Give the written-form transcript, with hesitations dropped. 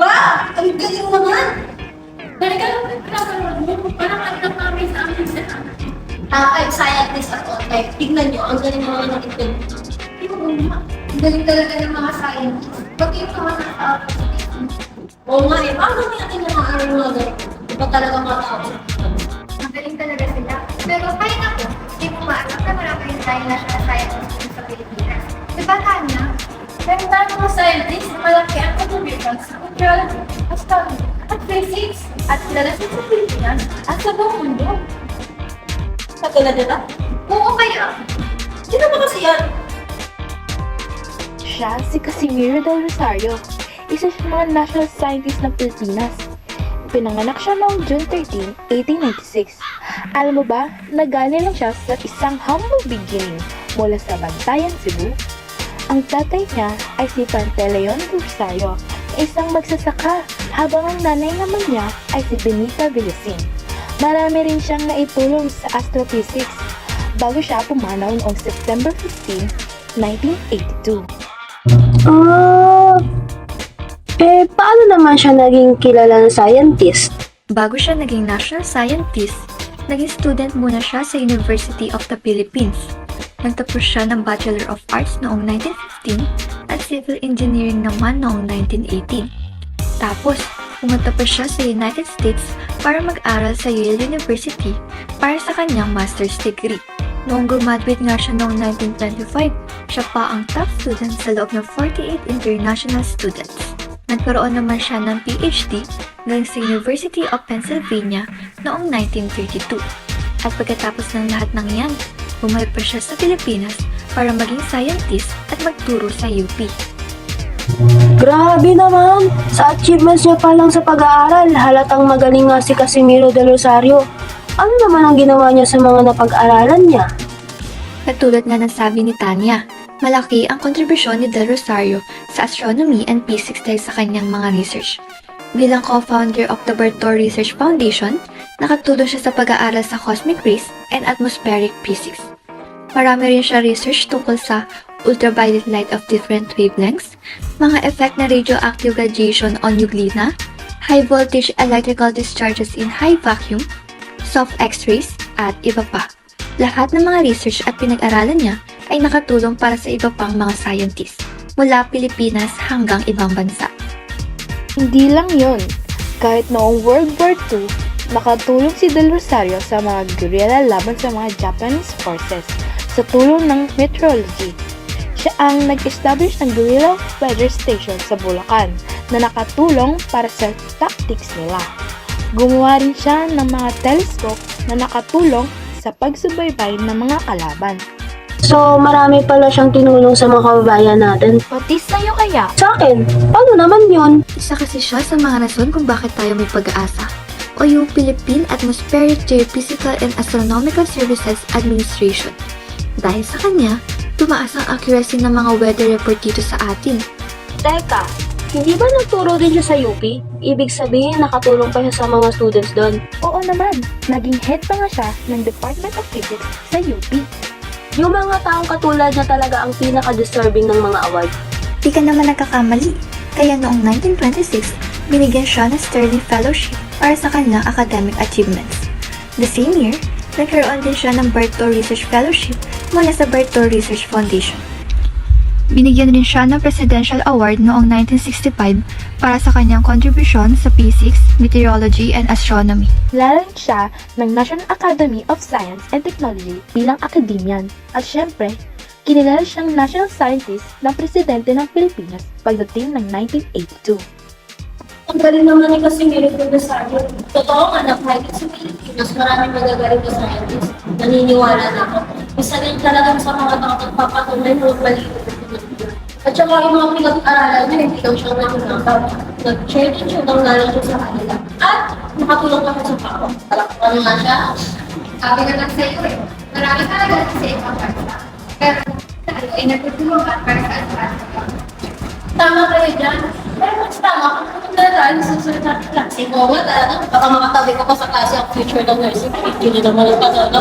Wow! Ang galing naman! Talaga lang pinapanood mo. Parang ang nakamay sa amin sa Kahit scientist at all, like, tignan nyo, ang galing mga nag-interview. Ang galing talaga ng mga scientist. Pag yung mga nasa oo nga eh, paano natin nakaaral mga ganito? Iba talaga mga tao. Magaling talaga sila. Pero kahit ako, hindi mo maalam na marami rin tayong national scientists sa Pilipinas. Diba, Tanya? Pero dahil mga scientists, malaki ang contribution sa cultural, astronomy, at physics, at kilala sa Pilipinas at sa buong mundo. Katulad nila? Oo kaya. Sino ba kasi yan? Siya si Casimiro del Rosario, isa sa mga national scientist ng Pilipinas. Pinanganak siya noong June 13, 1896. Alam mo ba, nagaling lang siya sa isang humble beginning mula sa Bantayan, Cebu. Ang tatay niya ay si Pantaleon Rosario, isang magsasaka, habang ang nanay naman niya ay si Benita Villasin. Marami rin siyang naitulong sa astrophysics bago siya pumanaw noong September 15, 1982. Paano naman siya naging kilala na scientist? Bago siya naging national scientist, naging student muna siya sa University of the Philippines. Nagtapos siya ng Bachelor of Arts noong 1915 at Civil Engineering naman noong 1918. Tapos, pumunta pa siya sa United States para mag-aral sa Yale University para sa kanyang master's degree. Noong graduate nga siya noong 1925, siya pa ang top student sa loob ng 48 international students. Nagkaroon naman siya ng PhD galing sa University of Pennsylvania noong 1932. At pagkatapos ng lahat ng yan, bumalik pa siya sa Pilipinas para maging scientist at magturo sa UP. Grabe naman! Sa achievements niya pa lang sa pag-aaral, halatang magaling nga si Casimiro del Rosario. Ano naman ang ginawa niya sa mga napag-aralan niya? Katulad nga ng sabi ni Tanya, malaki ang kontribusyon ni Del Rosario sa astronomy and physics dahil sa kanyang mga research. Bilang co-founder of the Bertor Research Foundation, nakatulong siya sa pag-aaral sa cosmic rays and atmospheric physics. Marami rin siya research tungkol sa ultraviolet light of different wavelengths, mga effect na radioactive radiation on euglena, high voltage electrical discharges in high vacuum, soft x-rays, at iba pa. Lahat ng mga research at pinag-aralan niya ay nakatulong para sa iba pang mga scientists, mula Pilipinas hanggang ibang bansa. Hindi lang yun. Kahit noong World War II, nakatulong si Del Rosario sa mga guerrilla laban sa mga Japanese forces sa tulong ng meteorology. Siya ang nag-establish ng guerrilla weather station sa Bulacan na nakatulong para sa tactics nila. Gumawa rin siya ng mga telescope na nakatulong sa pagsubaybay ng mga kalaban. So, marami pala siyang tinulong sa mga kababayan natin. Pati sa'yo kaya? Sa akin, paano naman yun? Isa kasi siya sa mga rason kung bakit tayo may pag-asa, o yung Philippine Atmospheric Geophysical and Astronomical Services Administration. Dahil sa kanya, tumaas ang accuracy ng mga weather report dito sa atin. Teka, hindi ba nagturo din siya sa UP? Ibig sabihin, nakatulong pa siya sa mga students doon. Oo naman, naging head pa nga siya ng Department of Physics sa UP. Yung mga taong katulad niya talaga ang pinaka-deserving ng mga award. Di ka naman nagkakamali, kaya noong 1926, binigyan siya ng Sterling Fellowship para sa kanyang academic achievements. The same year, nagkaroon din siya ng Bertor Research Fellowship mula sa Bertor Research Foundation. Binigyan rin siya ng Presidential Award noong 1965 para sa kanyang kontribusyon sa physics, meteorology, and astronomy. Kilala rin siya ng National Academy of Science and Technology bilang akademyan. At syempre, kinilala siyang national scientist ng presidente ng Pilipinas pagdating ng 1982. Ang galing naman ni Casimiro del Rosario. Totoo nga na kahit sa Pilipinas, maraming magagaling na scientist. Naniniwala na ako. Isa rin talagang sa mga tao nagpapatunay ng baliw. At saka yung mga pinag-aralan niya, hindi lang siya nangyayabang. Nag-share din siya ng knowledge sa kanila. At nakatulong kami sa kapwa. Talakpan nga siya. Sabi ka lang sa'yo eh. Marami talaga sa ibang bansa. Pero tayo ay nagtutulong ka para sa atin. Tama kayo dyan. Pero mas tama kung pumunta na tayo sa susunod na klase. Oo nga talaga. Baka makatabi ko pa sa klase ang future ng nursing. Hindi naman ang talaga.